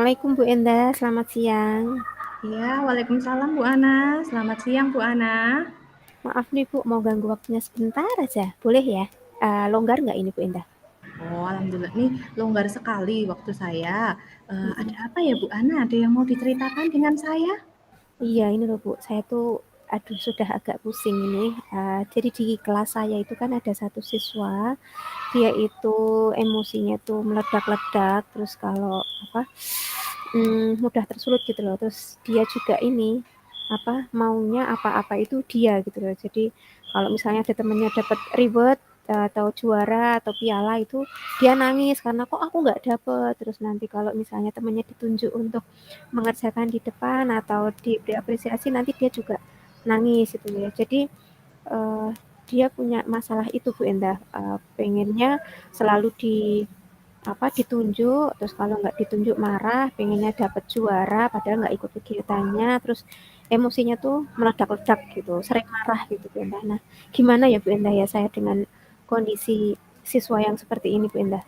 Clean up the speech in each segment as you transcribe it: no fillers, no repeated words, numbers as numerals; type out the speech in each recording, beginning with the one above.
Assalamualaikum Bu Endah, selamat siang. Iya, waalaikumsalam Bu Ana. Selamat siang Bu Ana. Maaf nih Bu, mau ganggu waktunya sebentar aja, boleh ya? Longgar nggak ini Bu Endah? Oh, alhamdulillah nih longgar sekali waktu saya. Ada Mm-mm. apa ya Bu Ana? Ada yang mau diceritakan dengan saya? Iya ini loh Bu, saya tuh aduh sudah agak pusing ini. Jadi di kelas saya itu kan ada satu siswa, dia itu emosinya tuh meledak-ledak, terus kalau apa mudah tersulut gitu loh. Terus dia juga ini apa maunya apa-apa itu dia gitu loh. Jadi kalau misalnya ada temennya dapat reward atau juara atau piala itu dia nangis karena kok aku nggak dapet. Terus nanti kalau misalnya temennya ditunjuk untuk mengerjakan di depan atau diberi apresiasi nanti dia juga nangis gitu ya. Jadi uh, dia punya masalah itu Bu Endah. Pengennya selalu ditunjuk, terus kalau nggak ditunjuk marah, pengennya dapat juara padahal nggak ikut kegiatannya, terus emosinya tuh meledak-ledak gitu, sering marah gitu Bu Endah. Nah gimana ya Bu Endah ya saya dengan kondisi siswa yang seperti ini Bu Endah?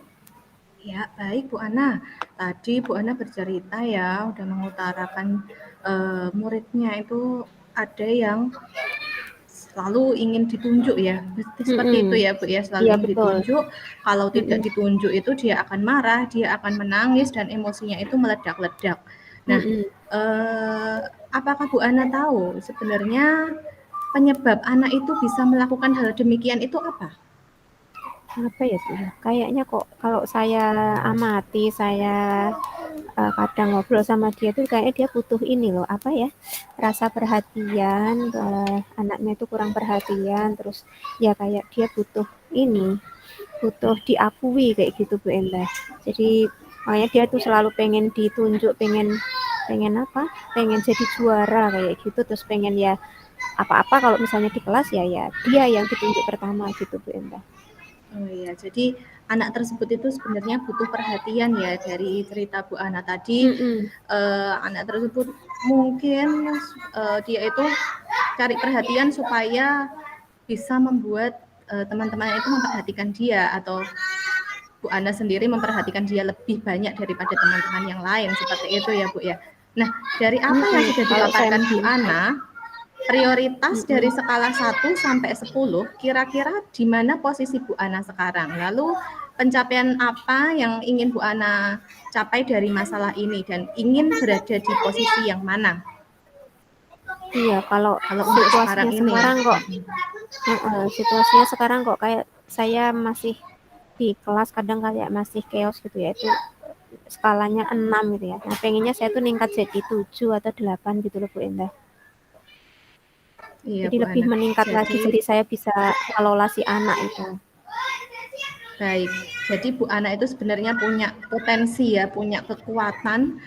Ya, baik Bu Ana. Tadi Bu Ana bercerita ya, udah mengutarakan muridnya itu ada yang selalu ingin ditunjuk ya. Seperti itu Mm-mm. ya Bu ya, selalu Iya ingin betul. ditunjuk. Kalau tidak Mm-mm. ditunjuk itu dia akan marah, dia akan menangis dan emosinya itu meledak-ledak. Nah, Mm-mm. eh, apakah Bu Ana tahu sebenarnya penyebab anak itu bisa melakukan hal demikian itu apa? Apa ya Bu ya? Kayaknya kok kalau saya amati, saya kadang ngobrol sama dia tuh kayaknya dia butuh ini loh, apa ya? Rasa perhatian, anaknya itu kurang perhatian, terus ya kayak dia butuh ini, butuh diakui kayak gitu Bu Endah. Jadi makanya dia tuh selalu pengen ditunjuk, pengen pengen apa? Pengen jadi juara kayak gitu, terus pengen ya apa-apa kalau misalnya di kelas ya dia yang ditunjuk pertama gitu Bu Endah. Oh iya, jadi anak tersebut itu sebenarnya butuh perhatian ya dari cerita Bu Ana tadi. Mm-mm. Anak tersebut mungkin dia itu cari perhatian supaya bisa membuat teman-teman itu memperhatikan dia atau Bu Ana sendiri memperhatikan dia lebih banyak daripada teman-teman yang lain seperti itu ya Bu ya. Nah, dari apa yang Mm-mm. sudah Kalau saya dipaparkan Bu Ana, prioritas dari mm-mm. skala 1 sampai 10, kira-kira di mana posisi Bu Ana sekarang? Lalu pencapaian apa yang ingin Bu Ana capai dari masalah ini dan ingin berada di posisi yang mana? Iya, kalau Kalau untuk sekarang situasinya ini. sekarang kok, situasinya sekarang kok kayak saya masih di kelas kadang kayak masih chaos gitu ya, itu skalanya 6 gitu ya. Nah, pengennya saya tuh ningkat jadi 7 atau 8 gitu loh Bu Endah. Iya Jadi Bu lebih Ana. meningkat lagi, Jadi jadi saya bisa mengelola si anak itu. baik, jadi Bu Ana itu sebenarnya punya potensi ya, punya kekuatan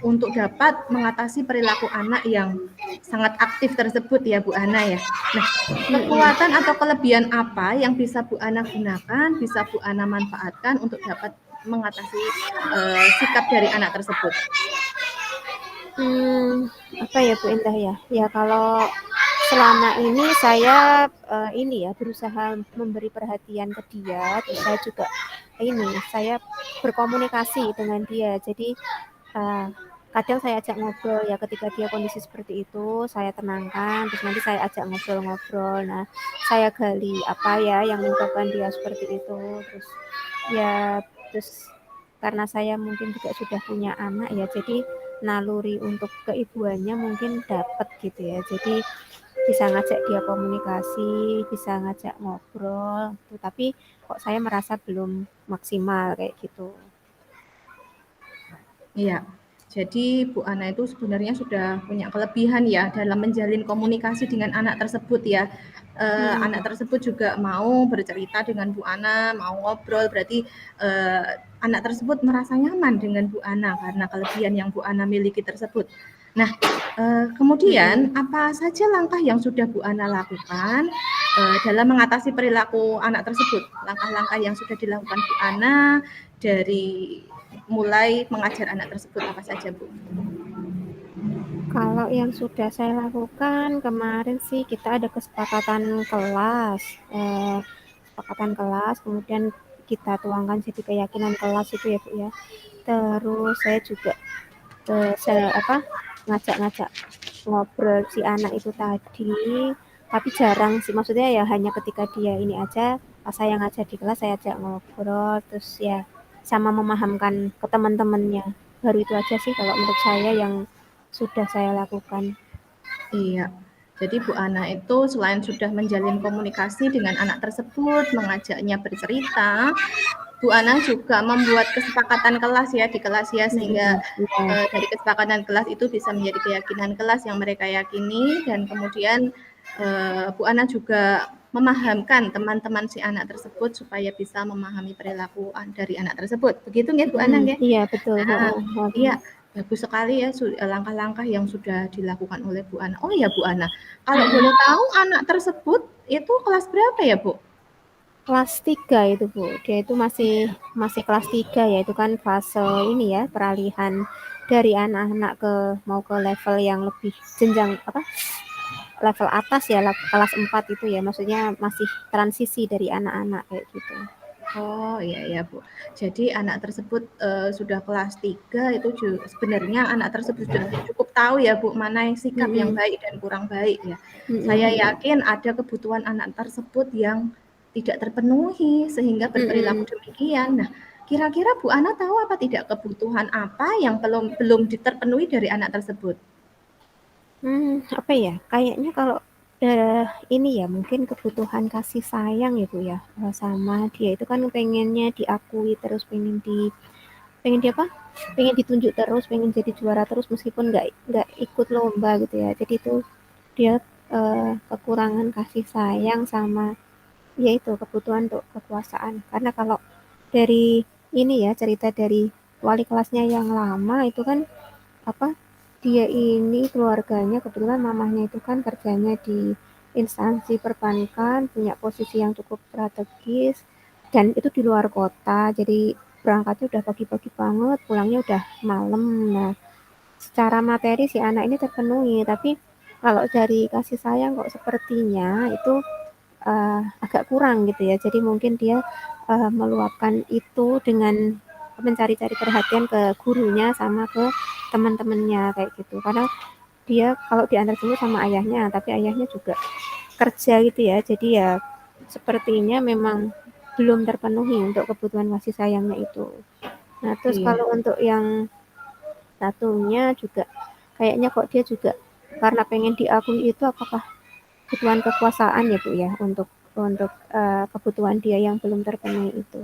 untuk dapat mengatasi perilaku anak yang sangat aktif tersebut ya Bu Ana ya. Nah, kekuatan atau kelebihan apa yang bisa Bu Ana gunakan, bisa Bu Ana manfaatkan untuk dapat mengatasi sikap dari anak tersebut? Hmm, apa ya Bu Endah ya? Ya kalau selama ini saya ini ya berusaha memberi perhatian ke dia, terus saya juga ini saya berkomunikasi dengan dia. Jadi uh, kadang saya ajak ngobrol ya ketika dia kondisi seperti itu, saya tenangkan, terus nanti saya ajak ngobrol-ngobrol. Nah, saya gali apa ya yang menyebabkan dia seperti itu, terus ya terus karena saya mungkin juga sudah punya anak ya, jadi naluri untuk keibuannya mungkin dapat gitu ya. Jadi bisa ngajak dia komunikasi, bisa ngajak ngobrol, gitu. Tapi kok saya merasa belum maksimal kayak gitu. Iya, jadi Bu Ana itu sebenarnya sudah punya kelebihan ya dalam menjalin komunikasi dengan anak tersebut ya. Anak Hmm. tersebut juga mau bercerita dengan Bu Ana, mau ngobrol, berarti anak tersebut merasa nyaman dengan Bu Ana karena kelebihan yang Bu Ana miliki tersebut. Nah, kemudian Hmm. apa saja langkah yang sudah Bu Ana lakukan dalam mengatasi perilaku anak tersebut? Langkah-langkah yang sudah dilakukan Bu Ana dari mulai mengajar anak tersebut apa saja, Bu? Kalau yang sudah saya lakukan kemarin sih kita ada kelas, kesepakatan kelas, kemudian kita tuangkan jadi keyakinan kelas itu ya Bu ya. Terus saya juga ngajak-ngajak ngobrol si anak itu tadi, tapi jarang sih, maksudnya ya hanya ketika dia ini aja, pas saya ngajar di kelas saya ajak ngobrol, terus ya sama memahamkan ke teman-temannya. Baru itu aja sih kalau menurut saya yang sudah saya lakukan. Iya. Jadi Bu Ana itu selain sudah menjalin komunikasi dengan anak tersebut, mengajaknya bercerita, Bu Ana juga membuat kesepakatan kelas ya di kelas ya, sehingga Iya. dari kesepakatan kelas itu bisa menjadi keyakinan kelas yang mereka yakini, dan kemudian Bu Ana juga memahamkan teman-teman si anak tersebut supaya bisa memahami perilaku dari anak tersebut. Begitu nggih Bu Ana nggih? Iya betul. Nah, iya, bagus sekali ya langkah-langkah yang sudah dilakukan oleh Bu Ana. Oh ya Bu Ana, kalau boleh tahu anak tersebut itu kelas berapa ya Bu? Kelas 3 itu Bu, dia itu masih masih kelas 3 ya, itu kan fase ini ya, peralihan dari anak-anak mau ke level yang lebih jenjang level atas ya, kelas 4 itu ya, maksudnya masih transisi dari anak-anak kayak gitu. Oh iya ya Bu. Jadi anak tersebut sudah kelas 3 itu sebenarnya anak tersebut sudah cukup tahu ya Bu mana yang sikap yang baik dan kurang baik ya. Saya yakin ada kebutuhan anak tersebut yang tidak terpenuhi sehingga berperilaku demikian. Nah, kira-kira Bu Ana tahu apa tidak kebutuhan apa yang belum terpenuhi dari anak tersebut? Apa ya? Kayaknya kalau ini ya mungkin kebutuhan kasih sayang ya Bu ya, sama dia itu kan pengennya diakui terus, pengen dia apa? Pengen ditunjuk terus, pengen jadi juara terus meskipun nggak ikut lomba gitu ya. Jadi itu dia kekurangan kasih sayang sama ya itu kebutuhan untuk kekuasaan. Karena kalau dari ini ya cerita dari wali kelasnya yang lama itu kan apa dia ini keluarganya kebetulan mamahnya itu kan kerjanya di instansi perbankan, punya posisi yang cukup strategis dan itu di luar kota, jadi berangkatnya udah pagi-pagi banget, pulangnya udah malam. Nah, secara materi si anak ini terpenuhi, tapi kalau dari kasih sayang kok sepertinya itu agak kurang gitu ya. Jadi mungkin dia meluapkan itu dengan mencari-cari perhatian ke gurunya sama ke teman-temannya kayak gitu. Karena dia kalau diantar dulu sama ayahnya, tapi ayahnya juga kerja gitu ya. Jadi ya sepertinya memang belum terpenuhi untuk kebutuhan kasih sayangnya itu. Nah, terus Iya. kalau untuk yang satunya juga kayaknya kok dia juga karena pengen diakui itu apakah kebutuhan kekuasaan ya Bu ya untuk kebutuhan dia yang belum terpenuhi itu.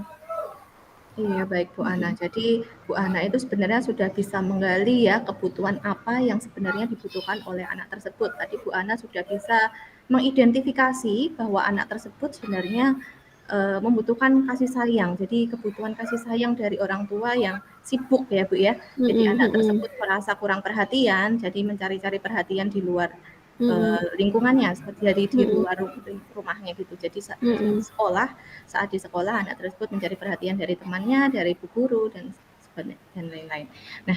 Iya, baik Bu Ana. Jadi Bu Ana itu sebenarnya sudah bisa menggali ya kebutuhan apa yang sebenarnya dibutuhkan oleh anak tersebut. Tadi Bu Ana sudah bisa mengidentifikasi bahwa anak tersebut sebenarnya membutuhkan kasih sayang. Jadi kebutuhan kasih sayang dari orang tua yang sibuk ya Bu ya. Jadi anak tersebut merasa kurang perhatian, jadi mencari-cari perhatian di luar lingkungannya, seperti di luar rumahnya gitu. Jadi saat di sekolah anak tersebut mencari perhatian dari temannya, dari ibu guru dan lain-lain. Nah,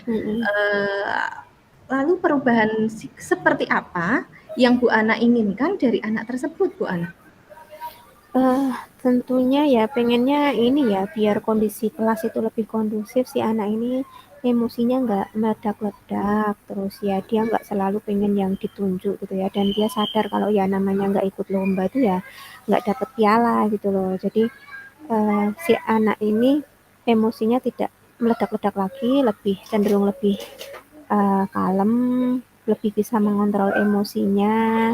lalu perubahan seperti apa yang Bu Ana inginkan dari anak tersebut, Bu Ana? Tentunya ya pengennya ini ya biar kondisi kelas itu lebih kondusif, si anak ini emosinya nggak meledak-ledak, terus ya dia nggak selalu pengen yang ditunjuk gitu ya, dan dia sadar kalau ya namanya nggak ikut lomba itu ya nggak dapet piala gitu loh. Jadi si anak ini emosinya tidak meledak-ledak lagi, lebih cenderung lebih kalem, lebih bisa mengontrol emosinya,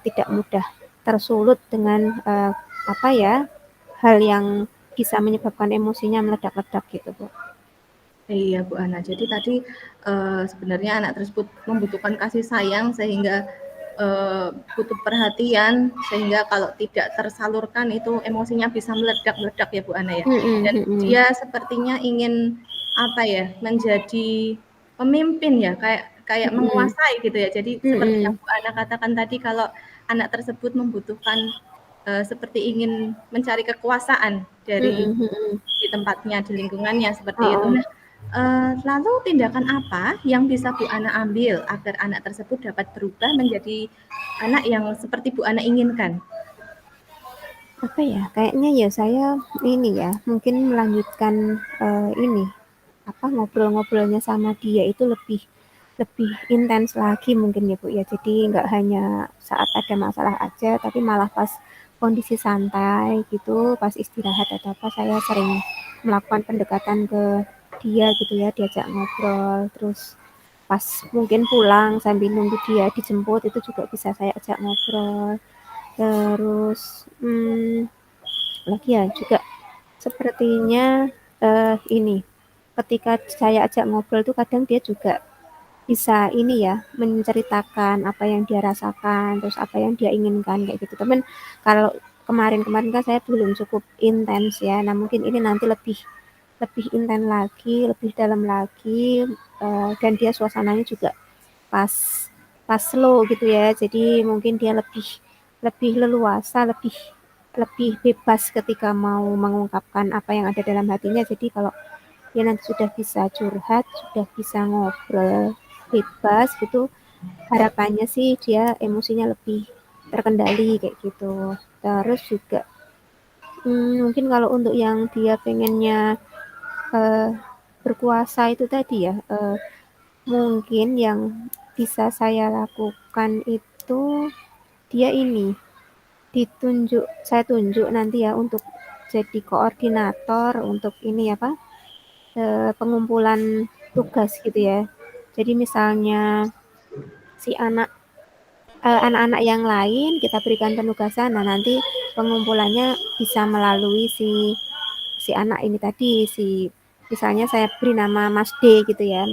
tidak mudah tersulut dengan apa ya hal yang bisa menyebabkan emosinya meledak-ledak gitu Bu. Iya Bu Ana. Jadi tadi sebenarnya anak tersebut membutuhkan kasih sayang sehingga butuh perhatian sehingga kalau tidak tersalurkan itu emosinya bisa meledak-meledak ya Bu Ana ya. Dan dia sepertinya ingin apa ya menjadi pemimpin ya kayak menguasai gitu ya. Jadi seperti yang Bu Ana katakan tadi kalau anak tersebut membutuhkan seperti ingin mencari kekuasaan dari di tempatnya, di lingkungannya seperti itu. Nah, lalu tindakan apa yang bisa Bu Ana ambil agar anak tersebut dapat berubah menjadi anak yang seperti Bu Ana inginkan? Apa ya? Kayaknya ya saya ini ya, mungkin melanjutkan ini ngobrol-ngobrolnya sama dia itu lebih lebih intens lagi mungkin ya Bu ya. Jadi nggak hanya saat ada masalah aja, tapi malah pas kondisi santai gitu, pas istirahat atau apa, saya sering melakukan pendekatan ke dia gitu ya, diajak ngobrol. Terus pas mungkin pulang sambil nunggu dia dijemput itu juga bisa saya ajak ngobrol. Terus lagi ya juga sepertinya ini ketika saya ajak ngobrol tuh kadang dia juga bisa ini ya menceritakan apa yang dia rasakan terus apa yang dia inginkan kayak gitu teman. Kalau kemarin-kemarin kan saya belum cukup intens ya, nah mungkin ini nanti lebih lebih intens lagi, lebih dalam lagi, dan dia suasananya juga pas pas slow gitu ya, jadi mungkin dia lebih lebih leluasa, lebih lebih bebas ketika mau mengungkapkan apa yang ada dalam hatinya. Jadi kalau dia nanti sudah bisa curhat, sudah bisa ngobrol bebas gitu, harapannya sih dia emosinya lebih terkendali kayak gitu. Terus juga mungkin kalau untuk yang dia pengennya eh, berkuasa itu tadi ya, mungkin yang bisa saya lakukan itu dia ini ditunjuk, saya tunjuk nanti ya untuk jadi koordinator untuk ini apa, pengumpulan tugas gitu ya. Jadi misalnya si anak-anak yang lain kita berikan penugasan, nah nanti pengumpulannya bisa melalui si si anak ini tadi, si misalnya saya beri nama Mas D gitu ya,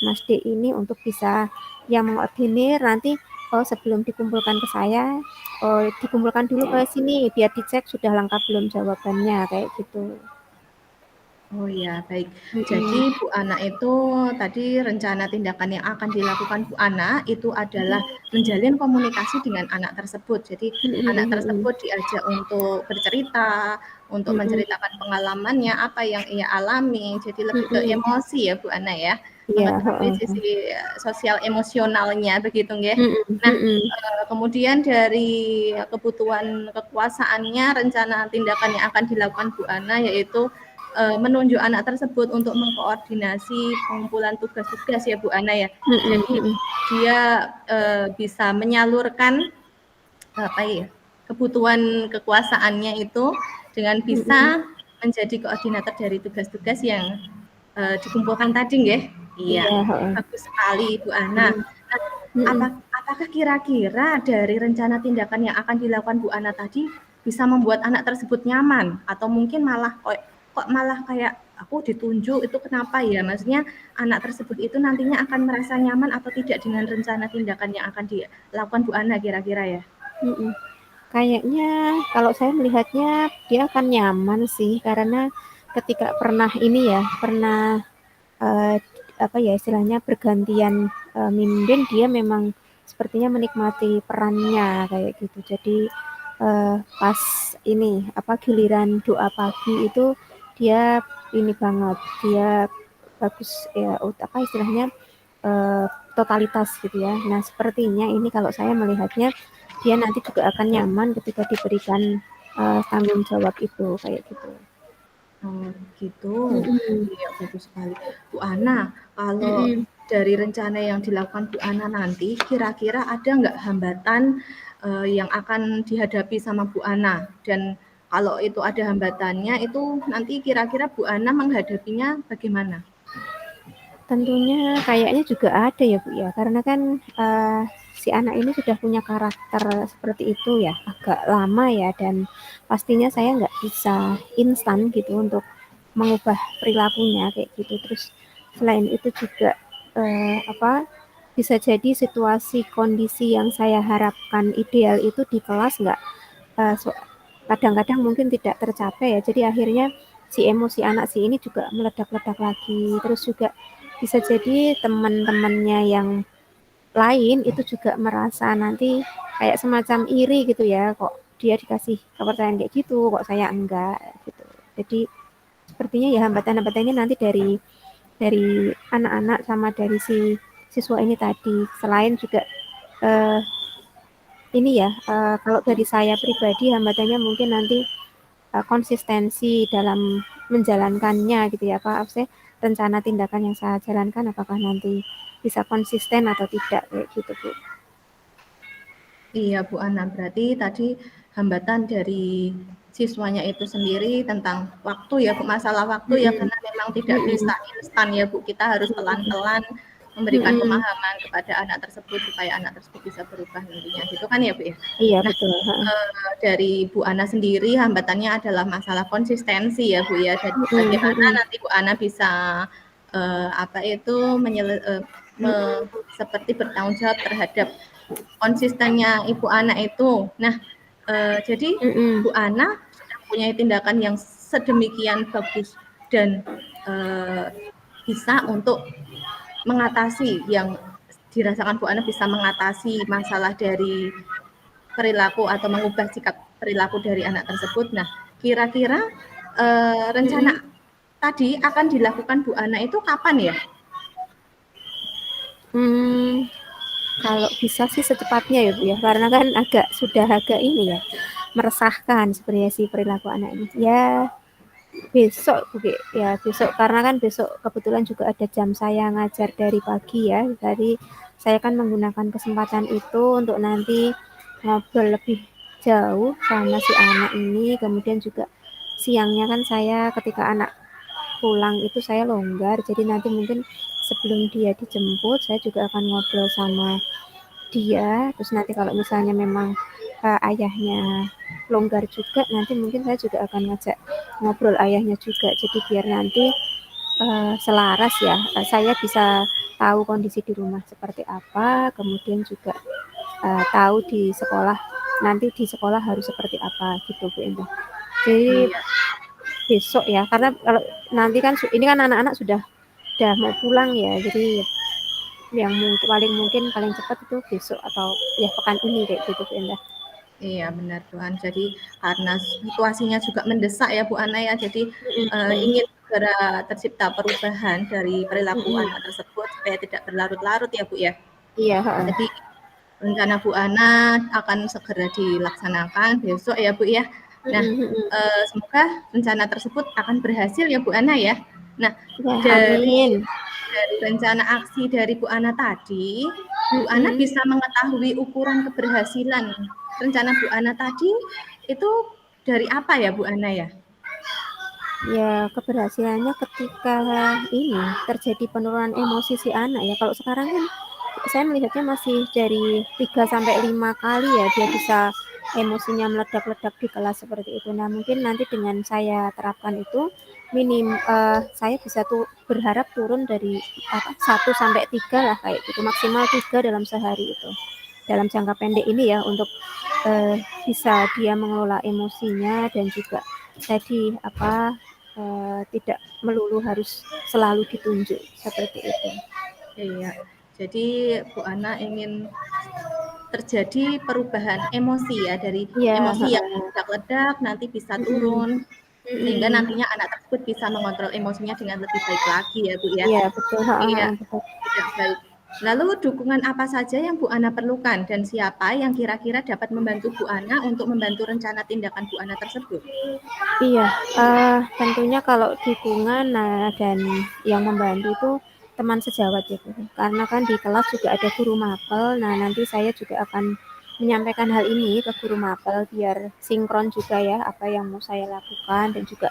Mas D ini untuk bisa yang mengordinir nanti. Oh, sebelum dikumpulkan ke saya, oh dikumpulkan dulu ke sini biar dicek sudah lengkap belum jawabannya kayak gitu. Oh ya, baik. Jadi Mm-mm. Bu Ana itu tadi rencana tindakan yang akan dilakukan Bu Ana itu adalah menjalin komunikasi dengan anak tersebut. Jadi anak Mm-mm. tersebut diajak untuk bercerita, untuk Mm-mm. menceritakan pengalamannya, apa yang ia alami. Jadi lebih ke Mm-mm. emosi ya Bu Ana ya, Iya, mengetahui heeh. sisi sosial emosionalnya begitu nggih. Mm-mm. Nah, Mm-mm. kemudian dari kebutuhan kekuasaannya, rencana tindakan yang akan dilakukan Bu Ana yaitu menunjuk anak tersebut untuk mengkoordinasi pengumpulan tugas-tugas ya Bu Ana ya. Mm-mm. Jadi Mm-mm. dia bisa menyalurkan apa ya kebutuhan kekuasaannya itu dengan Mm-mm. bisa menjadi koordinator dari tugas-tugas yang dikumpulkan tadi nggih. Iya, Iya, heeh. bagus sekali Bu Ana. Mm-mm. Nah, Mm-mm. apakah kira-kira dari rencana tindakan yang akan dilakukan Bu Ana tadi bisa membuat anak tersebut nyaman atau mungkin malah kok malah kayak aku ditunjuk itu kenapa ya? Maksudnya anak tersebut itu nantinya akan merasa nyaman atau tidak dengan rencana tindakan yang akan dilakukan Bu Ana kira-kira ya? Mm-mm. Kayaknya kalau saya melihatnya dia akan nyaman sih karena ketika pernah ini ya, pernah eh, apa ya istilahnya bergantian mimpin, dia memang sepertinya menikmati perannya kayak gitu. Jadi pas ini apa giliran doa pagi itu dia ini banget, dia bagus ya, apa istilahnya eh, totalitas gitu ya. Nah, sepertinya ini kalau saya melihatnya dia nanti juga akan nyaman ketika diberikan tanggung jawab itu kayak gitu. Oh, gitu. Mm-mm. Iya, bagus sekali. Bu Ana, kalau Mm-mm. dari rencana yang dilakukan Bu Ana nanti, kira-kira ada nggak hambatan yang akan dihadapi sama Bu Ana? Dan kalau itu ada hambatannya, itu nanti kira-kira Bu Ana menghadapinya bagaimana? Tentunya kayaknya juga ada ya Bu ya, karena kan si anak ini sudah punya karakter seperti itu ya, agak lama ya, dan pastinya saya nggak bisa instan gitu untuk mengubah perilakunya kayak gitu. Terus selain itu juga apa bisa jadi situasi kondisi yang saya harapkan ideal itu di kelas nggak eh, so- kadang-kadang mungkin tidak tercapai ya. Jadi akhirnya si emosi anak si ini juga meledak-ledak lagi. Terus juga bisa jadi teman-temannya yang lain itu juga merasa nanti kayak semacam iri gitu ya. Kok dia dikasih kepercayaan kayak gitu, kok saya enggak gitu. Jadi sepertinya ya hambatan-hambatannya nanti dari anak-anak sama dari si siswa ini tadi. Selain juga eh, ini ya, kalau dari saya pribadi hambatannya mungkin nanti konsistensi dalam menjalankannya gitu ya Pak. Saya rencana tindakan yang saya jalankan apakah nanti bisa konsisten atau tidak kayak gitu Bu. Iya Bu Ana, berarti tadi hambatan dari siswanya itu sendiri tentang waktu ya Bu, masalah waktu ya, Mm-mm. karena memang tidak bisa Mm-mm. instan ya Bu, kita harus pelan-pelan memberikan Mm-mm. pemahaman kepada anak tersebut supaya anak tersebut bisa berubah nantinya gitu kan ya Bu ya. Iya Nah, betul. dari Bu Ana sendiri hambatannya adalah masalah konsistensi ya Bu ya. Dan Mm-mm. bagaimana Mm-mm. nanti Bu Ana bisa apa itu seperti bertanggung jawab terhadap konsistennya Ibu Ana itu. Nah, jadi Mm-mm. Bu Ana sudah punya tindakan yang sedemikian bagus dan bisa untuk mengatasi yang dirasakan Bu Ana, bisa mengatasi masalah dari perilaku atau mengubah sikap perilaku dari anak tersebut. Nah, kira-kira rencana Mm-mm. tadi akan dilakukan Bu Ana itu kapan ya? Hmm, kalau bisa sih secepatnya ya Bu ya, karena kan sudah agak ini ya, meresahkan sebenarnya si perilaku anak ini. Ya besok Bu, ya besok karena kan besok kebetulan juga ada jam saya ngajar dari pagi ya. Jadi saya kan menggunakan kesempatan itu untuk nanti ngobrol lebih jauh sama si anak ini. Kemudian juga siangnya kan saya ketika anak pulang itu saya longgar. Jadi nanti mungkin sebelum dia dijemput saya juga akan ngobrol sama dia. Terus nanti kalau misalnya memang ayahnya longgar juga, nanti mungkin saya juga akan ngajak ngobrol ayahnya juga. Jadi biar nanti selaras ya, saya bisa tahu kondisi di rumah seperti apa, kemudian juga tahu di sekolah nanti di sekolah harus seperti apa gitu Bu Indah. Jadi Iya, besok ya, karena kalau nanti kan ini kan anak-anak sudah mau pulang ya, jadi yang paling cepat itu besok atau ya pekan ini kayak gitu Bu Indah. iya benar Tuhan. Jadi karena situasinya juga mendesak ya Bu Ana ya, jadi ingin segera tercipta perubahan dari perilaku anak tersebut supaya tidak berlarut-larut ya Bu ya. Iya. Jadi rencana Bu Ana akan segera dilaksanakan besok ya Bu ya. Nah, semoga rencana tersebut akan berhasil ya Bu Ana ya. Nah, Ya, dari amin. rencana aksi dari Bu Ana tadi, Bu Ana Mm-mm. bisa mengetahui ukuran keberhasilan rencana Bu Ana tadi itu dari apa ya Bu Ana ya? Ya, keberhasilannya ketika ini terjadi penurunan emosi si anak ya. Kalau sekarang kan saya melihatnya masih dari 3 sampai 5 kali ya dia bisa emosinya meledak-ledak di kelas seperti itu. Nah, mungkin nanti dengan saya terapkan itu saya bisa tuh berharap turun dari 1 sampai 3 lah kayak gitu. Maksimal 3 dalam sehari itu. Dalam jangka pendek ini ya untuk bisa dia mengelola emosinya dan juga tadi tidak melulu harus selalu ditunjuk seperti itu. Iya. Jadi Bu Ana ingin terjadi perubahan emosi ya, dari Iya, emosi yang meledak-ledak nanti bisa turun sehingga nantinya anak tersebut bisa mengontrol emosinya dengan lebih baik lagi ya Bu ya. iya betul, Iya, betul. tidak baik. Lalu dukungan apa saja yang Bu Ana perlukan dan siapa yang kira-kira dapat membantu Bu Ana untuk membantu rencana tindakan Bu Ana tersebut? Iya, tentunya kalau dukungan dan yang membantu itu teman sejawat ya Bu. Karena kan di kelas juga ada guru mapel. Nah, nanti saya juga akan menyampaikan hal ini ke guru mapel biar sinkron juga ya apa yang mau saya lakukan dan juga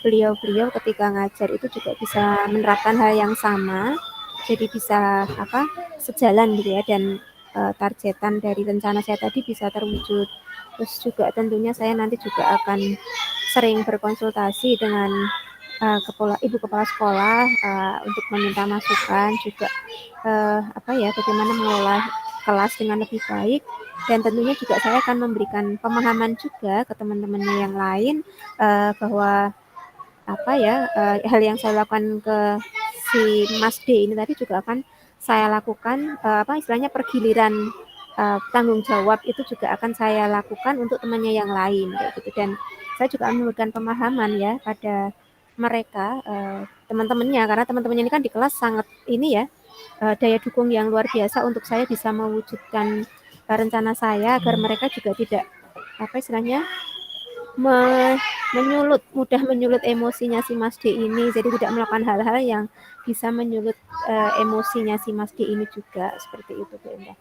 beliau-beliau ketika ngajar itu juga bisa menerapkan hal yang sama. Jadi bisa sejalan gitu ya dan targetan dari rencana saya tadi bisa terwujud. Terus juga tentunya saya nanti juga akan sering berkonsultasi dengan ibu kepala sekolah untuk meminta masukan juga bagaimana mengelola kelas dengan lebih baik dan tentunya juga saya akan memberikan pemahaman juga ke teman-temannya yang lain bahwa hal yang saya lakukan ke si Mas D ini tadi juga akan saya lakukan istilahnya pergiliran tanggung jawab itu juga akan saya lakukan untuk temannya yang lain kayak gitu dan saya juga akan memberikan pemahaman ya pada mereka teman-temannya karena teman-temannya ini kan di kelas sangat ini ya daya dukung yang luar biasa untuk saya bisa mewujudkan rencana saya agar mereka juga tidak istilahnya me mudah menyulut emosinya si Mas D ini. Jadi tidak melakukan hal-hal yang bisa menyulut emosinya si Mas D ini juga, seperti itu Bu Endah.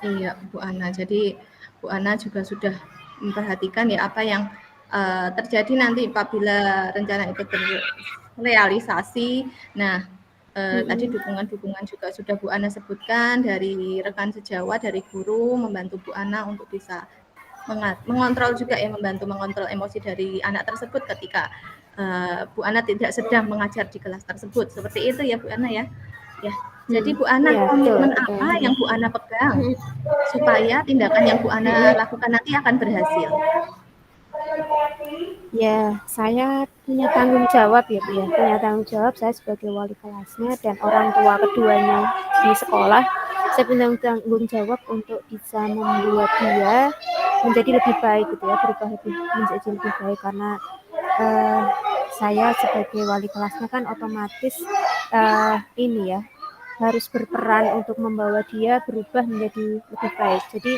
Iya, Bu Ana. Jadi Bu Ana juga sudah memperhatikan ya apa yang terjadi nanti apabila rencana itu terrealisasi. Nah, tadi dukungan-dukungan juga sudah Bu Ana sebutkan dari rekan sejawat, dari guru membantu Bu Ana untuk bisa mengontrol juga ya, membantu mengontrol emosi dari anak tersebut ketika Bu Ana tidak sedang mengajar di kelas tersebut. Seperti itu ya Bu Ana ya. Ya. Jadi Bu Ana, Ya, komitmen betul, apa betul. yang Bu Ana pegang supaya tindakan yang Bu Ana lakukan nanti akan berhasil? Ya, saya punya tanggung jawab ya Bu ya. Punya tanggung jawab saya sebagai wali kelasnya dan orang tua keduanya di sekolah. Saya punya tanggung jawab untuk bisa membuat dia menjadi lebih baik gitu ya, berubah menjadi lebih baik karena saya sebagai wali kelasnya kan otomatis ini ya harus berperan untuk membawa dia berubah menjadi lebih baik. Jadi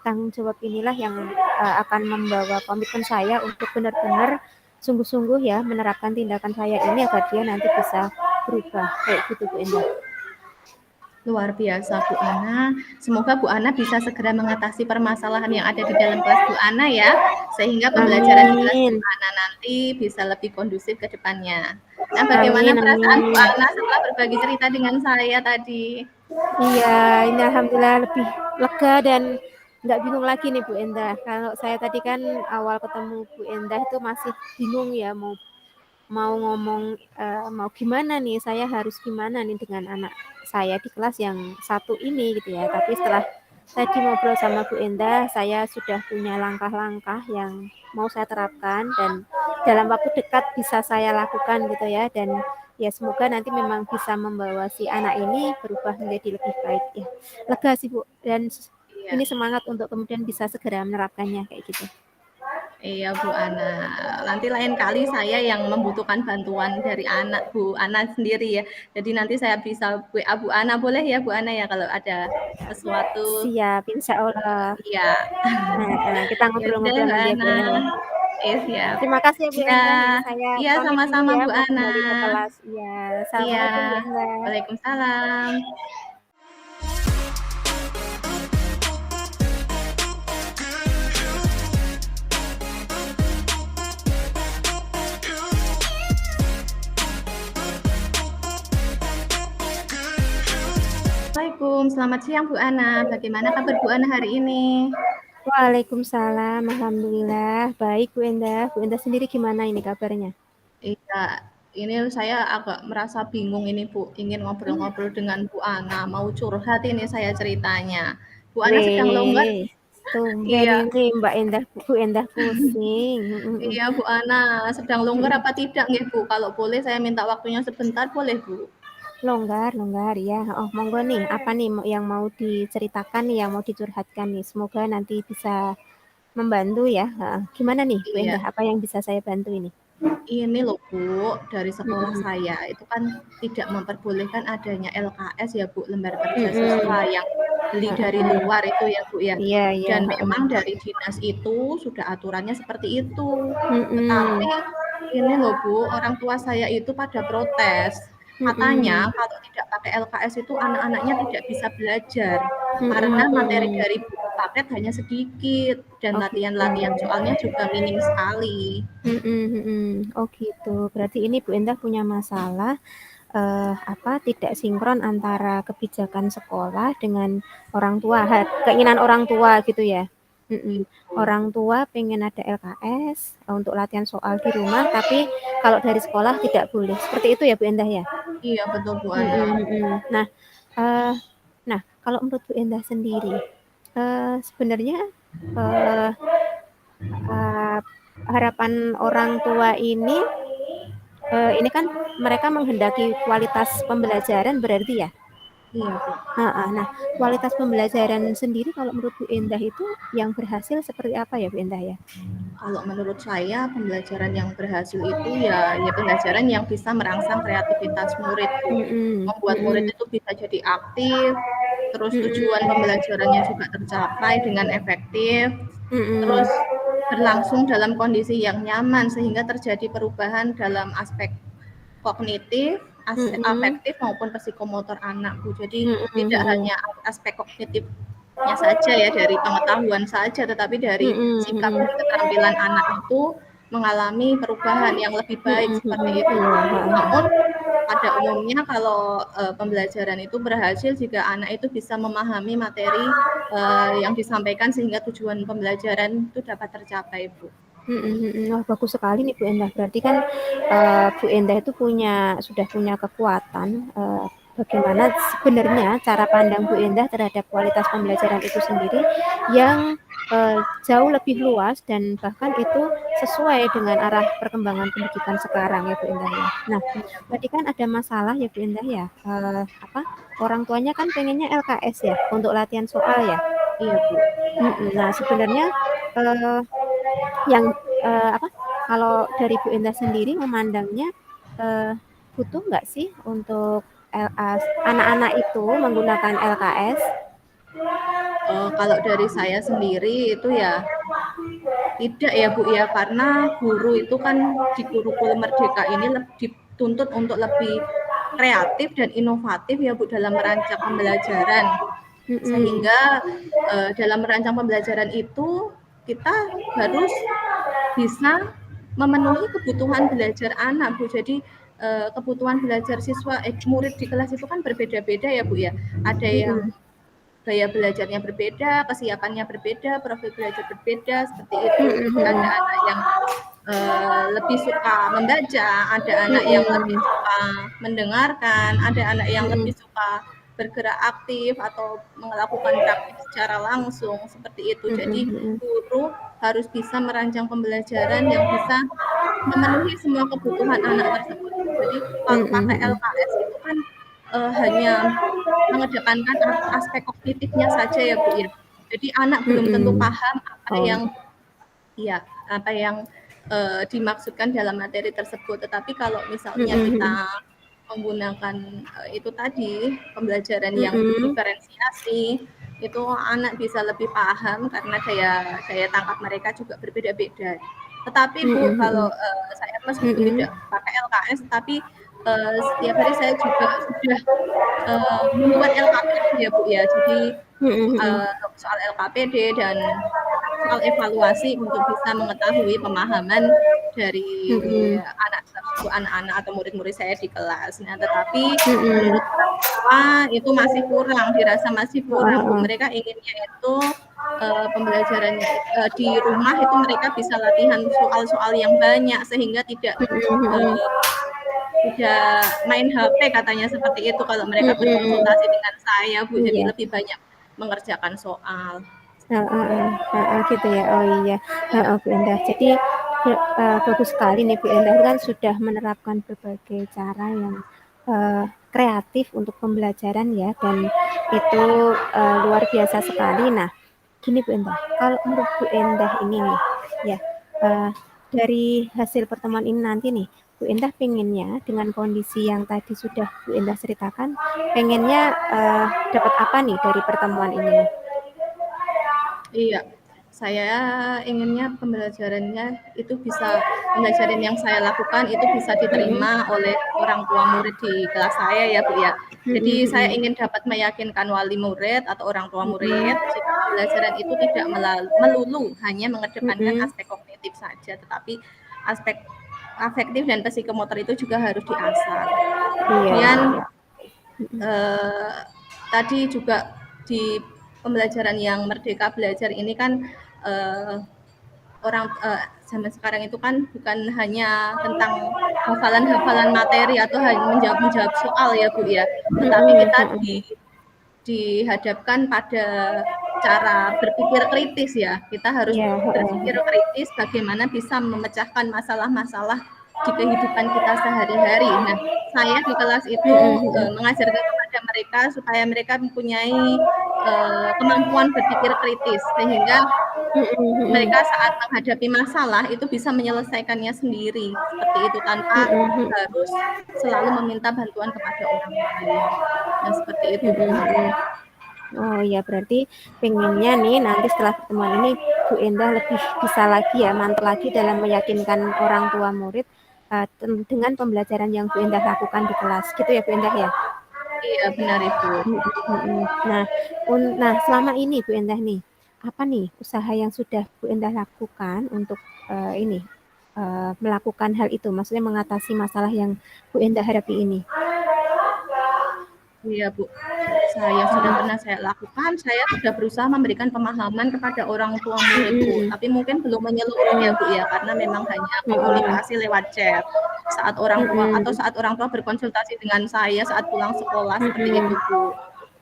tanggung jawab inilah yang akan membawa komitmen saya untuk benar-benar sungguh-sungguh ya menerapkan tindakan saya ini agar dia nanti bisa berubah kayak gitu Bu Endah. Luar biasa Bu Ana. Semoga Bu Ana bisa segera mengatasi permasalahan yang ada di dalam kelas Bu Ana ya, sehingga pembelajaran di kelas Bu Amin. Ana nanti bisa lebih kondusif ke depannya. Nah, bagaimana Amin, perasaan Bu amin. Ana setelah berbagi cerita dengan saya tadi? Iya, ini alhamdulillah lebih lega dan nggak bingung lagi nih Bu Endah. Kalau saya tadi kan awal ketemu Bu Endah itu masih bingung ya mau mau ngomong mau gimana nih, saya harus gimana nih dengan anak saya di kelas yang satu ini gitu ya. Tapi setelah tadi ngobrol sama Bu Endah, saya sudah punya langkah-langkah yang mau saya terapkan dan dalam waktu dekat bisa saya lakukan gitu ya. Dan ya semoga nanti memang bisa membawa si anak ini berubah menjadi lebih baik ya. Lega sih Bu, dan Iya. ini semangat untuk kemudian bisa segera menerapkannya kayak gitu. Iya Bu Ana, nanti lain kali saya yang membutuhkan bantuan dari anak Bu Ana sendiri ya. Jadi nanti saya bisa WA Bu Ana, boleh ya Bu Ana ya kalau ada sesuatu. Siap, insya Allah. Iya. Kita Ya udah ngobrol-ngobrol Bu nanti ya Bu Ana. Endah ya. Siap. Terima kasih ya Bu Iya. Endah. Ini saya Iya pamit dulu sama-sama ya, Bu mau Ana. kembali ke kelas. Iya, Iya. assalamualaikum Bu Endah. Waalaikumsalam. Assalamualaikum, selamat siang Bu Ana. Bagaimana kabar Bu Ana hari ini? Waalaikumsalam, alhamdulillah baik Bu Endah. Bu Endah sendiri gimana ini kabarnya? Iya, ini saya agak merasa bingung ini Bu, ingin ngobrol-ngobrol dengan Bu Ana, mau curhat ini saya ceritanya. Bu Ana sedang longgar? Weh, tumben Iya, ini Mbak Endah, Bu Endah pusing. iya Bu Ana, sedang longgar apa tidak nih Bu? Kalau boleh saya minta waktunya sebentar, boleh Bu? Longgar, longgar ya. Oh, monggo nih, apa nih yang mau diceritakan nih, yang mau dicurhatkan nih. Semoga nanti bisa membantu ya. Gimana nih Bu Iya, Endah, apa yang bisa saya bantu ini? ini loh Bu, dari sekolah Mm-mm. saya itu kan tidak memperbolehkan adanya LKS ya Bu, lembar kerja Mm-mm. siswa yang beli dari luar itu ya Bu ya. Iya, iya. Dan memang dari dinas itu sudah aturannya seperti itu. Mm-mm. Tetapi ini loh Bu, orang tua saya itu pada protes. Katanya Mm-mm. kalau tidak pakai LKS itu anak-anaknya tidak bisa belajar karena materi Mm-mm. dari buku paket hanya sedikit dan Oh latihan-latihan gitu. soalnya juga minim sekali. Oh gitu. Berarti ini Bu Endah punya masalah apa tidak sinkron antara kebijakan sekolah dengan orang tua, keinginan orang tua gitu ya. Mm-mm. Gitu. Orang tua pengen ada LKS untuk latihan soal di rumah, tapi kalau dari sekolah tidak boleh. Seperti itu ya Bu Endah ya. Iya betul Bu Ana. Nah, eh, nah kalau menurut Bu Endah sendiri, sebenarnya eh, eh, harapan orang tua ini kan mereka menghendaki kualitas pembelajaran berarti ya. Iya Bu. Nah, kualitas pembelajaran sendiri kalau menurut Bu Endah itu yang berhasil seperti apa ya Bu Endah ya? Kalau menurut saya pembelajaran yang berhasil itu ya pembelajaran yang bisa merangsang kreativitas murid Bu. Mm-mm, Membuat murid mm-mm, itu bisa jadi aktif, terus tujuan mm-mm, pembelajarannya juga tercapai dengan efektif. Terus mm-mm, berlangsung dalam kondisi yang nyaman sehingga terjadi perubahan dalam aspek kognitif, afektif maupun psikomotor anak, Bu. Jadi tidak hanya aspek kognitifnya saja ya, dari pengetahuan saja, tetapi dari sikap dan keterampilan anak itu mengalami perubahan yang lebih baik seperti itu. Namun pada umumnya kalau pembelajaran itu berhasil jika anak itu bisa memahami materi yang disampaikan sehingga tujuan pembelajaran itu dapat tercapai, Bu. Wah, bagus sekali nih Bu Endah. Berarti kan Bu Endah itu sudah punya kekuatan bagaimana sebenarnya cara pandang Bu Endah terhadap kualitas pembelajaran itu sendiri yang jauh lebih luas dan bahkan itu sesuai dengan arah perkembangan pendidikan sekarang ya Bu Endah ya. Nah, berarti kan ada masalah ya Bu Endah ya. Orang tuanya kan pengennya LKS ya untuk latihan soal ya. Iya Bu. Nah, sebenarnya yang kalau dari Bu Endah sendiri memandangnya butuh nggak sih untuk anak-anak itu menggunakan LKS? Kalau dari saya sendiri itu ya tidak ya Bu ya, karena guru itu kan di kurikulum Merdeka ini dituntut untuk lebih kreatif dan inovatif ya Bu dalam merancang pembelajaran. Sehingga dalam merancang pembelajaran itu kita harus bisa memenuhi kebutuhan belajar anak, Bu. Jadi kebutuhan belajar siswa murid di kelas itu kan berbeda-beda ya Bu ya. Ada yang gaya belajarnya berbeda, kesiapannya berbeda, profil belajar berbeda, seperti itu. Jadi ada anak yang lebih suka membaca, ada anak yang lebih suka mendengarkan, ada anak yang lebih suka bergerak aktif atau melakukan praktik secara langsung, seperti itu. Jadi guru harus bisa merancang pembelajaran yang bisa memenuhi semua kebutuhan anak tersebut. Jadi kalau pakai LKS itu kan hanya mengedepankan aspek kognitifnya saja ya Bu ya. Jadi anak belum tentu paham apa yang dimaksudkan dalam materi tersebut. Tetapi kalau misalnya kita menggunakan itu tadi pembelajaran yang diferensiasi, itu anak bisa lebih paham karena daya tangkap mereka juga berbeda-beda. Tetapi Bu, kalau saya meskipun tidak pakai LKS, tapi setiap hari saya juga sudah membuat LKPD ya Bu ya. Jadi soal LKPD dan soal evaluasi untuk bisa mengetahui pemahaman dari anak-anak atau murid-murid saya di kelas. Nah, tetapi menurut orang tua itu masih kurang, dirasa masih kurang. Bu. Mereka inginnya itu pembelajaran di rumah itu mereka bisa latihan soal-soal yang banyak sehingga tidak main HP katanya seperti itu kalau mereka berkonsultasi dengan saya Bu. Jadi lebih banyak mengerjakan soal. Gitu ya. Oh iya, Bu Endah. Jadi bagus sekali nih Bu Endah kan sudah menerapkan berbagai cara yang kreatif untuk pembelajaran ya, dan itu luar biasa sekali. Nah, gini Bu Endah, kalau menurut Bu Endah ini nih ya, dari hasil pertemuan ini nanti nih, Bu Endah pengennya dengan kondisi yang tadi sudah Bu Endah ceritakan, pengennya dapat apa nih dari pertemuan ini? Iya, saya inginnya pembelajarannya itu pembelajaran yang saya lakukan itu bisa diterima oleh orang tua murid di kelas saya ya Bu ya. Jadi saya ingin dapat meyakinkan wali murid atau orang tua murid jika pembelajaran itu tidak melulu hanya mengedepankan aspek kognitif saja, tetapi aspek afektif dan psikomotor itu juga harus diasah. Kemudian tadi juga di pembelajaran yang Merdeka Belajar ini kan zaman sekarang itu kan bukan hanya tentang hafalan materi atau hanya menjawab soal ya Bu ya, tetapi kita dihadapkan pada cara berpikir kritis ya. Kita harus berpikir kritis bagaimana bisa memecahkan masalah-masalah di kehidupan kita sehari-hari. Nah, saya di kelas itu mengajarkan kepada mereka supaya mereka mempunyai kemampuan berpikir kritis sehingga mereka saat menghadapi masalah itu bisa menyelesaikannya sendiri seperti itu tanpa harus selalu meminta bantuan kepada orang lain. Nah, seperti itu. Oh ya, berarti pengennya nih nanti setelah pertemuan ini Bu Endah lebih bisa lagi ya, mantap lagi dalam meyakinkan orang tua murid dengan pembelajaran yang Bu Endah lakukan di kelas, gitu ya Bu Endah ya. Iya benar Ibu. Nah, nah selama ini Bu Endah nih, apa nih usaha yang sudah Bu Endah lakukan untuk ini melakukan hal itu, maksudnya mengatasi masalah yang Bu Endah hadapi ini? Iya Bu, sudah pernah saya lakukan. Saya sudah berusaha memberikan pemahaman kepada orang tua murid Bu, tapi mungkin belum menyeluruh ya Bu ya, karena memang hanya komunikasi lewat chat. Saat orang tua berkonsultasi dengan saya saat pulang sekolah seperti itu Bu. Oh,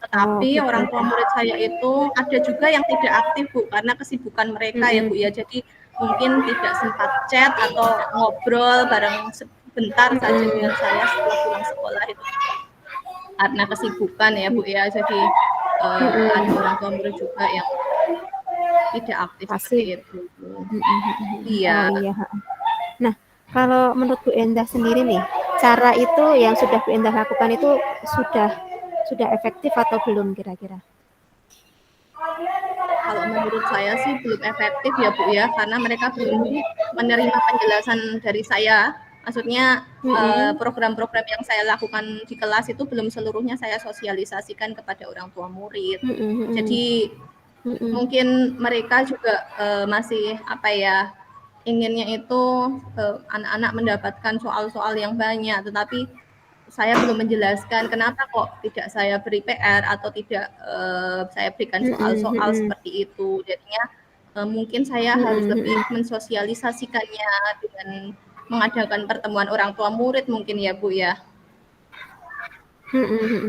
Tetapi gitu. orang tua murid saya itu ada juga yang tidak aktif Bu, karena kesibukan mereka ya Bu ya. Jadi mungkin tidak sempat chat atau ngobrol bareng sebentar saja dengan saya setelah pulang sekolah itu karena kesibukan ya Bu ya. Jadi ada orang tua murid juga yang tidak aktif seperti Pasif. itu Bu. Oh Iya. iya. Nah, kalau menurut Bu Endah sendiri nih, cara itu yang sudah Bu Endah lakukan itu sudah efektif atau belum kira-kira? Kalau menurut saya sih belum efektif ya Bu ya, karena mereka belum menerima penjelasan dari saya. Maksudnya program-program yang saya lakukan di kelas itu belum seluruhnya saya sosialisasikan kepada orang tua murid. Jadi mungkin mereka juga masih apa ya, inginnya itu anak-anak mendapatkan soal-soal yang banyak, tetapi saya belum menjelaskan kenapa kok tidak saya beri PR atau tidak saya berikan soal-soal seperti itu. Jadinya mungkin saya harus lebih mensosialisasikannya dengan mengadakan pertemuan orang tua murid mungkin ya Bu ya.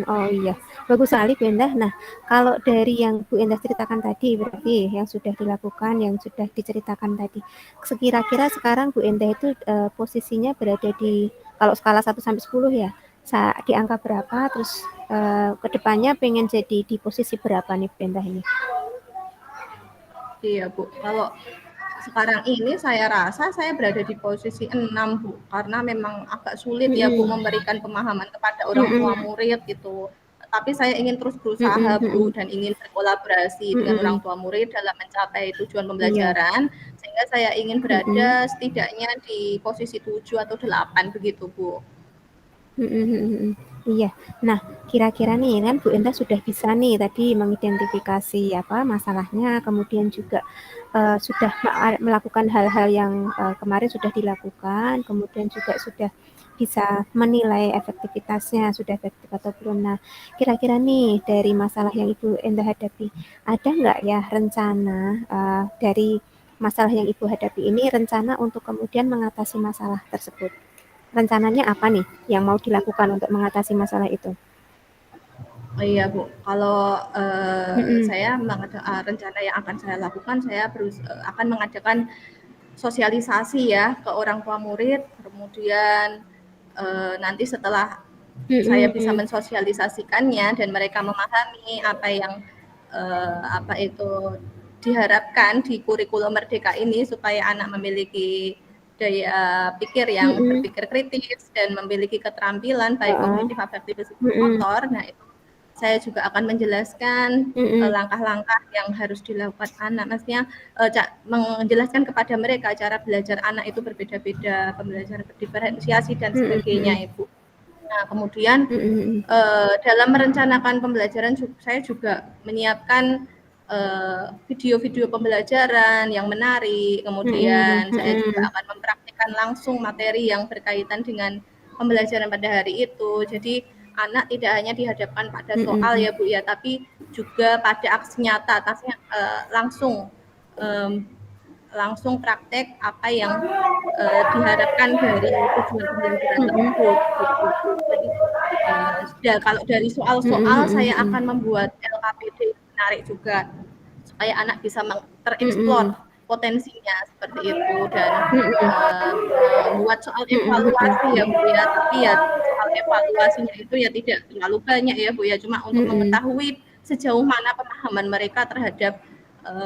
Oh iya, bagus sekali Bu Endah. Nah, kalau dari yang Bu Endah ceritakan tadi, berarti yang sudah dilakukan, yang sudah diceritakan tadi, sekira-kira sekarang Bu Endah itu posisinya berada di, kalau skala 1 sampai 10 ya, di angka berapa, terus ke depannya pengen jadi di posisi berapa nih Bu Endah ini? Iya Bu, kalau sekarang ini saya rasa saya berada di posisi 6 Bu, karena memang agak sulit ya Bu memberikan pemahaman kepada orang tua murid gitu. Tapi saya ingin terus berusaha Bu dan ingin berkolaborasi dengan orang tua murid dalam mencapai tujuan Iya. pembelajaran, sehingga saya ingin berada setidaknya di posisi 7 atau 8 begitu Bu. Iya. Nah, kira-kira nih kan Bu Endah sudah bisa nih tadi mengidentifikasi apa masalahnya, kemudian juga sudah melakukan hal-hal yang kemarin sudah dilakukan, kemudian juga sudah bisa menilai efektivitasnya, sudah efektif atau belum. Nah, kira-kira nih dari masalah yang Ibu Endah hadapi, ada nggak ya rencana dari masalah yang Ibu hadapi ini, rencana untuk kemudian mengatasi masalah tersebut? Rencananya apa nih yang mau dilakukan untuk mengatasi masalah itu? Oh iya Bu, kalau saya rencana yang akan saya lakukan, saya akan mengadakan sosialisasi ya ke orang tua murid, kemudian nanti setelah saya bisa mensosialisasikannya dan mereka memahami apa yang apa itu diharapkan di kurikulum Merdeka ini supaya anak memiliki daya pikir yang berpikir kritis dan memiliki keterampilan baik kognitif, afektif, motor. Nah itu saya juga akan menjelaskan langkah-langkah yang harus dilakukan anak. Maksudnya menjelaskan kepada mereka cara belajar anak itu berbeda-beda, pembelajaran berdiferensiasi dan sebagainya, Ibu. Nah, kemudian dalam merencanakan pembelajaran saya juga menyiapkan video-video pembelajaran yang menarik. Kemudian saya juga akan mempraktikkan langsung materi yang berkaitan dengan pembelajaran pada hari itu. Jadi anak tidak hanya dihadapkan pada soal ya Bu ya, tapi juga pada aksi nyata, langsung praktek apa yang diharapkan dari tujuan pembelajaran tersebut gitu. Jadi kalau dari soal-soal saya akan membuat LKPD menarik juga supaya anak bisa tereksplor potensinya seperti itu dan membuat soal evaluasi ya Bu ya, tapi ya soal evaluasinya itu ya tidak terlalu banyak ya Bu ya, cuma untuk mengetahui sejauh mana pemahaman mereka terhadap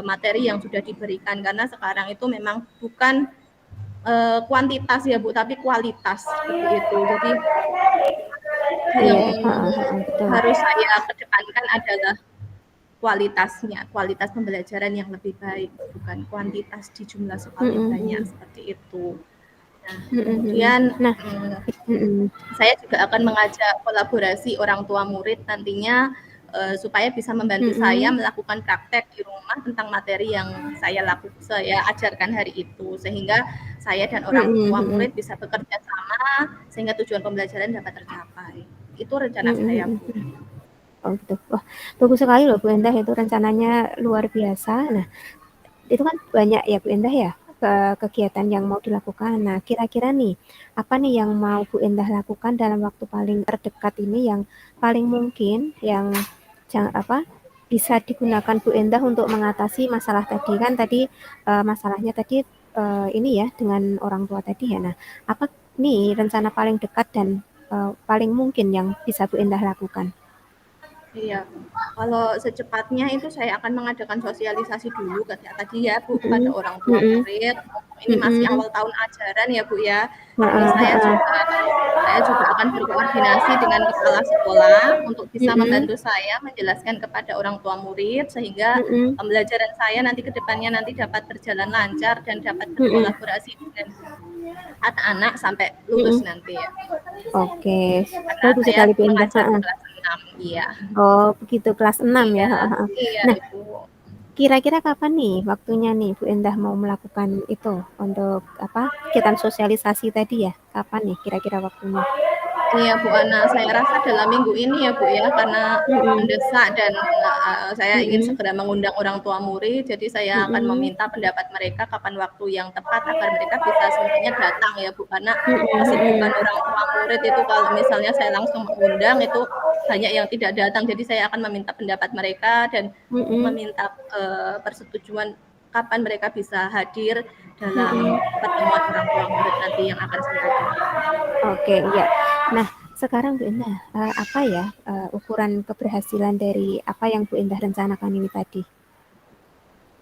materi yang sudah diberikan, karena sekarang itu memang bukan kuantitas ya Bu, tapi kualitas seperti itu. Jadi yang harus saya kedepankan adalah kualitas pembelajaran yang lebih baik, bukan kuantitas di jumlah sekolah yang banyak, seperti itu. Nah, kemudian Nah, saya juga akan mengajak kolaborasi orang tua murid nantinya supaya bisa membantu saya melakukan praktek di rumah tentang materi yang saya ajarkan hari itu, sehingga saya dan orang tua murid bisa bekerja sama sehingga tujuan pembelajaran dapat tercapai. Itu rencana saya, Bu. Oh gitu. Wah, bagus sekali loh Bu Endah, itu rencananya luar biasa. Nah, itu kan banyak ya Bu Endah ya kegiatan yang mau dilakukan. Nah, kira-kira nih apa nih yang mau Bu Endah lakukan dalam waktu paling terdekat ini yang paling mungkin yang bisa digunakan Bu Endah untuk mengatasi masalah tadi kan tadi masalahnya tadi ini ya dengan orang tua tadi ya. Nah, apa nih rencana paling dekat dan paling mungkin yang bisa Bu Endah lakukan? Iya, kalau secepatnya itu saya akan mengadakan sosialisasi dulu tadi ya Bu kepada orang tua murid. Ini masih awal tahun ajaran ya Bu ya. Jadi saya juga akan berkoordinasi dengan kepala sekolah untuk bisa membantu saya menjelaskan kepada orang tua murid sehingga pembelajaran saya nanti ke depannya nanti dapat berjalan lancar dan dapat berkolaborasi dengan anak-anak sampai lulus nanti ya. Oke, Karena bagus saya sekali Bu Endah. mengajar di kelas 6, iya. Oh, begitu kelas 6 ya. Iya, iya Nah, Ibu. kira-kira kapan nih waktunya nih Bu Endah mau melakukan itu untuk kegiatan sosialisasi tadi ya? Kapan nih kira-kira waktunya? Iya Bu Ana, saya rasa dalam minggu ini ya Bu ya, karena mendesak dan saya ingin segera mengundang orang tua murid, jadi saya akan meminta pendapat mereka kapan waktu yang tepat agar mereka bisa semuanya datang ya Bu, karena kesibukan orang tua murid itu kalau misalnya saya langsung mengundang itu banyak yang tidak datang, jadi saya akan meminta pendapat mereka dan meminta persetujuan kapan mereka bisa hadir dalam pertemuan orang tua murid nanti yang akan saya adakan. Oke, iya. Nah, sekarang Bu Endah, apa ya ukuran keberhasilan dari apa yang Bu Endah rencanakan ini tadi?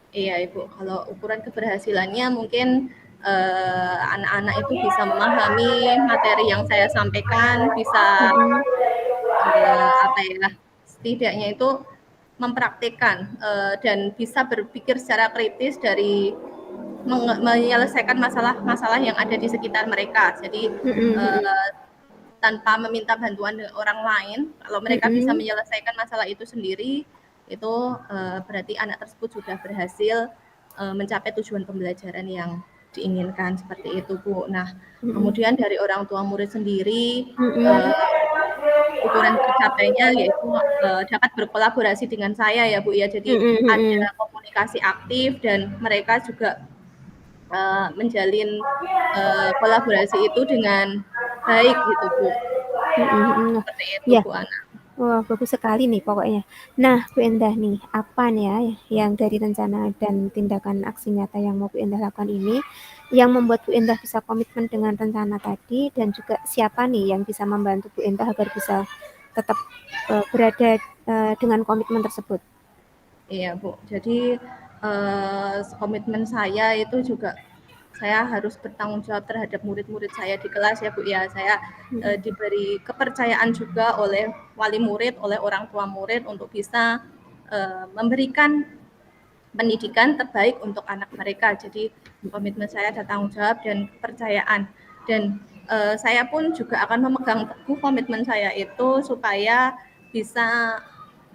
Iya Ibu, kalau ukuran keberhasilannya mungkin anak-anak itu bisa memahami materi yang saya sampaikan, bisa setidaknya itu mempraktikkan dan bisa berpikir secara kritis dari menyelesaikan masalah-masalah yang ada di sekitar mereka. Jadi tanpa meminta bantuan orang lain, kalau mereka bisa menyelesaikan masalah itu sendiri, itu berarti anak tersebut sudah berhasil mencapai tujuan pembelajaran yang diinginkan, seperti itu Bu. Nah, kemudian dari orang tua murid sendiri, ukuran tercapainya yaitu dapat berkolaborasi dengan saya ya Bu ya. Jadi ada komunikasi aktif dan mereka juga menjalin kolaborasi itu dengan baik gitu Bu. Seperti itu Ya, Bu Ana. wah bagus sekali nih pokoknya. Nah Bu Endah nih, apa nih ya yang dari rencana dan tindakan aksi nyata yang mau Bu Endah lakukan ini yang membuat Bu Endah bisa komitmen dengan rencana tadi dan juga siapa nih yang bisa membantu Bu Endah agar bisa tetap berada dengan komitmen tersebut? Iya Bu, jadi komitmen saya itu juga saya harus bertanggung jawab terhadap murid-murid saya di kelas ya Bu ya. Saya diberi kepercayaan juga oleh wali murid, oleh orang tua murid untuk bisa memberikan pendidikan terbaik untuk anak mereka. Jadi komitmen saya ada tanggung jawab dan kepercayaan. Dan saya pun juga akan memegang teguh komitmen saya itu supaya bisa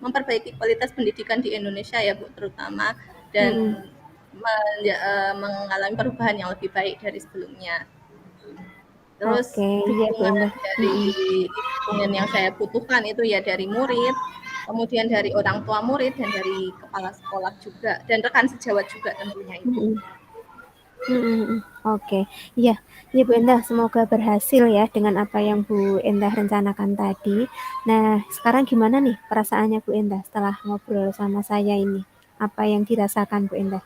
memperbaiki kualitas pendidikan di Indonesia ya Bu, terutama dan mengalami perubahan yang lebih baik dari sebelumnya. Terus Iya Bu dukungan Endah. yang saya butuhkan itu ya dari murid, kemudian dari orang tua murid dan dari kepala sekolah juga dan rekan sejawat juga tentunya itu. Oke, iya, iya Bu Endah, semoga berhasil ya dengan apa yang Bu Endah rencanakan tadi. Nah, sekarang gimana nih perasaannya Bu Endah setelah ngobrol sama saya ini? Apa yang dirasakan Bu Endah?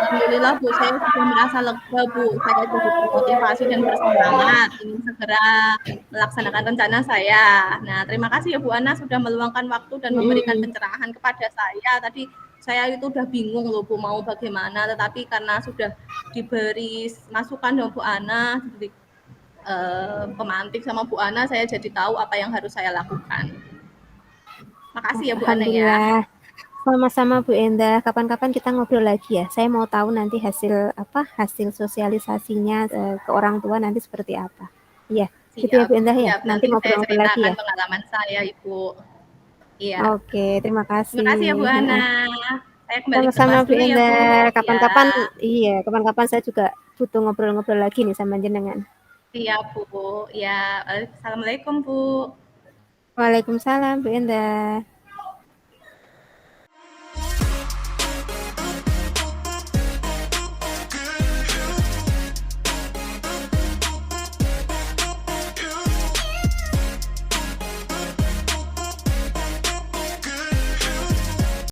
Alhamdulillah Bu, saya sudah merasa lega Bu. Saya jadi termotivasi dan bersemangat ingin segera melaksanakan rencana saya. Nah, terima kasih ya Bu Ana sudah meluangkan waktu dan memberikan pencerahan kepada saya. Tadi saya itu udah bingung loh Bu mau bagaimana, tetapi karena sudah diberi masukan sama Bu Ana, diberi pemantik sama Bu Ana, saya jadi tahu apa yang harus saya lakukan. Makasih ya Bu Ana ya. Alhamdulillah. Sama-sama Bu Endah. Kapan-kapan kita ngobrol lagi ya. Saya mau tahu nanti hasil sosialisasinya ke orang tua nanti seperti apa. Iya, gitu ya Siap, Bu Endah ya. siap. Nanti Nanti saya ngobrol-ngobrol lagi ceritakan ya. pengalaman saya, Ibu. Iya. Oke, terima Terima kasih ya Bu kasih. Ana. Saya kembali ke Sama-sama kelas Bu dulu ya Bu. Endah. Ya, Kapan-kapan saya juga butuh ngobrol-ngobrol lagi nih sama jenengan. siap Bu. Ya, assalamualaikum Bu. Waalaikumsalam Bu Endah.